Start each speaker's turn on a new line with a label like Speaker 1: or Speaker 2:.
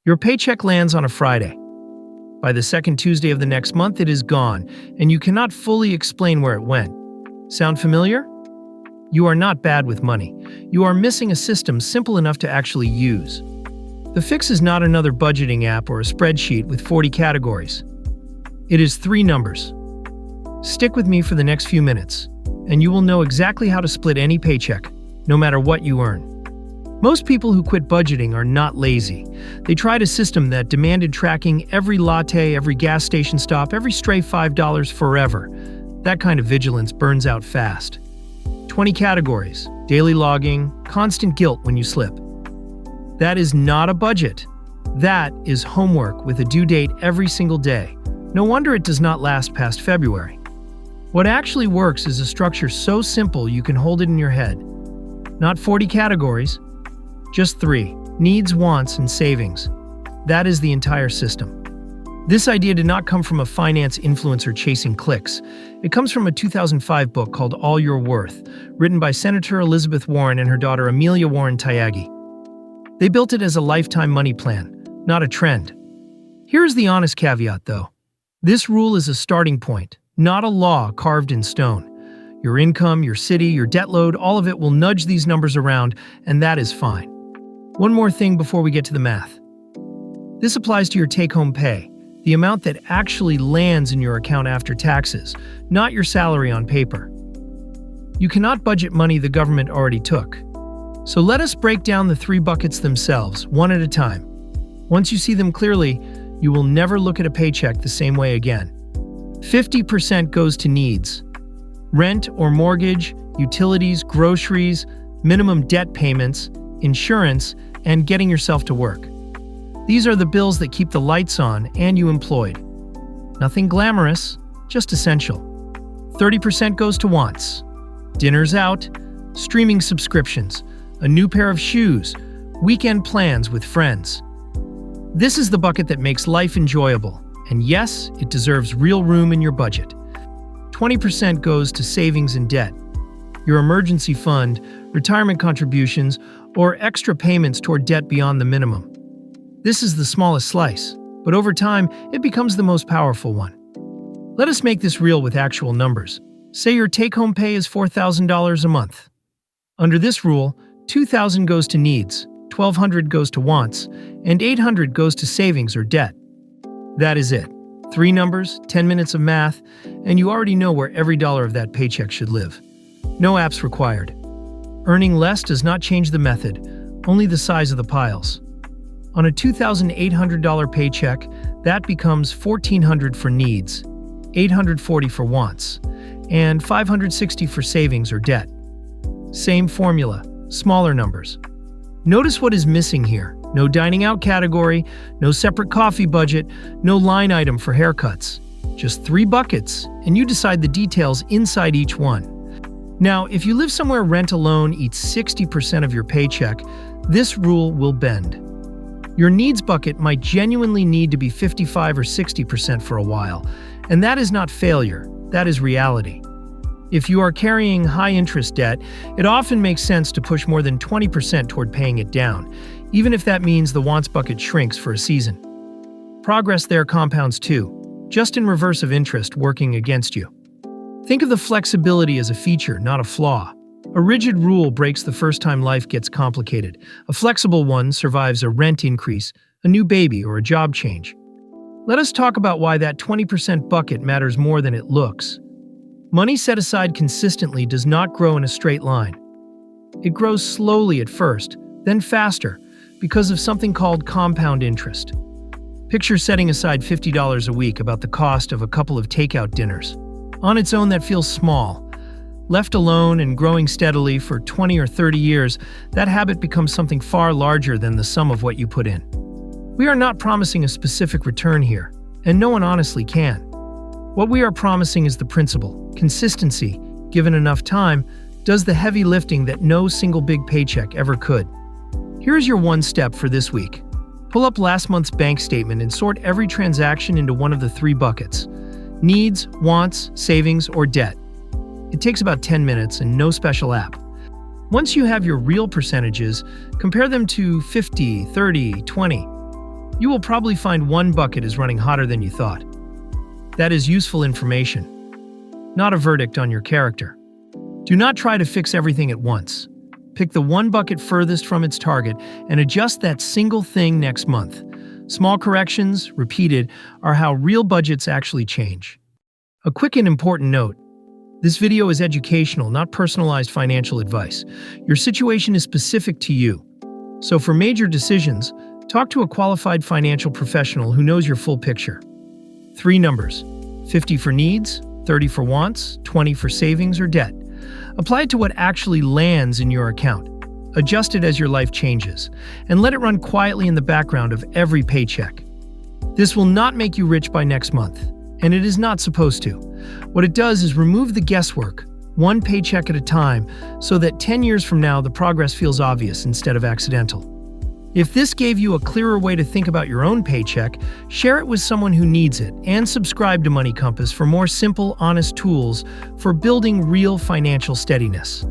Speaker 1: Your paycheck lands on a Friday. By the second Tuesday of the next month, it is gone, and you cannot fully explain where it went. Sound familiar? You are not bad with money. You are missing a system simple enough to actually use. The fix is not another budgeting app or a spreadsheet with 40 categories. It is 3 numbers. Stick with me for the next few minutes, and you will know exactly how to split any paycheck, no matter what you earn. Most people who quit budgeting are not lazy. They tried a system that demanded tracking every latte, every gas station stop, every stray $5 forever. That kind of vigilance burns out fast. 20 categories, daily logging, constant guilt when you slip. That is not a budget. That is homework with a due date every single day. No wonder it does not last past February. What actually works is a structure so simple you can hold it in your head. Not 40 categories, just 3: needs, wants, and savings. That is the entire system. This idea did not come from a finance influencer chasing clicks. It comes from a 2005 book called All Your Worth, written by Senator Elizabeth Warren and her daughter Amelia Warren Tyagi. They built it as a lifetime money plan, not a trend. Here's the honest caveat, though. This rule is a starting point, not a law carved in stone. Your income, your city, your debt load, all of it will nudge these numbers around, and that is fine. One more thing before we get to the math. This applies to your take-home pay, the amount that actually lands in your account after taxes, not your salary on paper. You cannot budget money the government already took. So let us break down the 3 buckets themselves, one at a time. Once you see them clearly, you will never look at a paycheck the same way again. 50% goes to needs. Rent or mortgage, utilities, groceries, minimum debt payments, insurance, and getting yourself to work. These are the bills that keep the lights on and you employed. Nothing glamorous, just essential. 30% goes to wants. Dinners out, streaming subscriptions, a new pair of shoes, weekend plans with friends. This is the bucket that makes life enjoyable, and yes, it deserves real room in your budget. 20% goes to savings and debt. Your emergency fund, retirement contributions, or extra payments toward debt beyond the minimum. This is the smallest slice, but over time, it becomes the most powerful one. Let us make this real with actual numbers. Say your take-home pay is $4,000 a month. Under this rule, $2,000 goes to needs, $1,200 goes to wants, and $800 goes to savings or debt. That is it. 3 numbers, 10 minutes of math, and you already know where every dollar of that paycheck should live. No apps required. Earning less does not change the method, only the size of the piles. On a $2,800 paycheck, that becomes $1,400 for needs, $840 for wants, and $560 for savings or debt. Same formula, smaller numbers. Notice what is missing here. No dining out category, no separate coffee budget, no line item for haircuts. Just 3 buckets, and you decide the details inside each one. Now, if you live somewhere rent alone eats 60% of your paycheck, this rule will bend. Your needs bucket might genuinely need to be 55 or 60% for a while, and that is not failure, that is reality. If you are carrying high-interest debt, it often makes sense to push more than 20% toward paying it down, even if that means the wants bucket shrinks for a season. Progress there compounds too, just in reverse of interest working against you. Think of the flexibility as a feature, not a flaw. A rigid rule breaks the first time life gets complicated. A flexible one survives a rent increase, a new baby, or a job change. Let us talk about why that 20% bucket matters more than it looks. Money set aside consistently does not grow in a straight line. It grows slowly at first, then faster, because of something called compound interest. Picture setting aside $50 a week, about the cost of a couple of takeout dinners. On its own, that feels small. Left alone and growing steadily for 20 or 30 years, that habit becomes something far larger than the sum of what you put in. We are not promising a specific return here, and no one honestly can. What we are promising is the principle. Consistency, given enough time, does the heavy lifting that no single big paycheck ever could. Here's your one step for this week. Pull up last month's bank statement and sort every transaction into one of the 3 buckets: needs, wants, savings, or debt. It takes about 10 minutes and no special app. Once you have your real percentages, compare them to 50, 30, 20. You will probably find one bucket is running hotter than you thought. That is useful information, not a verdict on your character. Do not try to fix everything at once. Pick the one bucket furthest from its target and adjust that single thing next month. Small corrections, repeated, are how real budgets actually change. A quick and important note. This video is educational, not personalized financial advice. Your situation is specific to you. So for major decisions, talk to a qualified financial professional who knows your full picture. 3 numbers: 50 for needs, 30 for wants, 20 for savings or debt. Apply it to what actually lands in your account. Adjust it as your life changes, and let it run quietly in the background of every paycheck. This will not make you rich by next month, and it is not supposed to. What it does is remove the guesswork, one paycheck at a time, so that 10 years from now the progress feels obvious instead of accidental. If this gave you a clearer way to think about your own paycheck, share it with someone who needs it, and subscribe to Money Compass for more simple, honest tools for building real financial steadiness.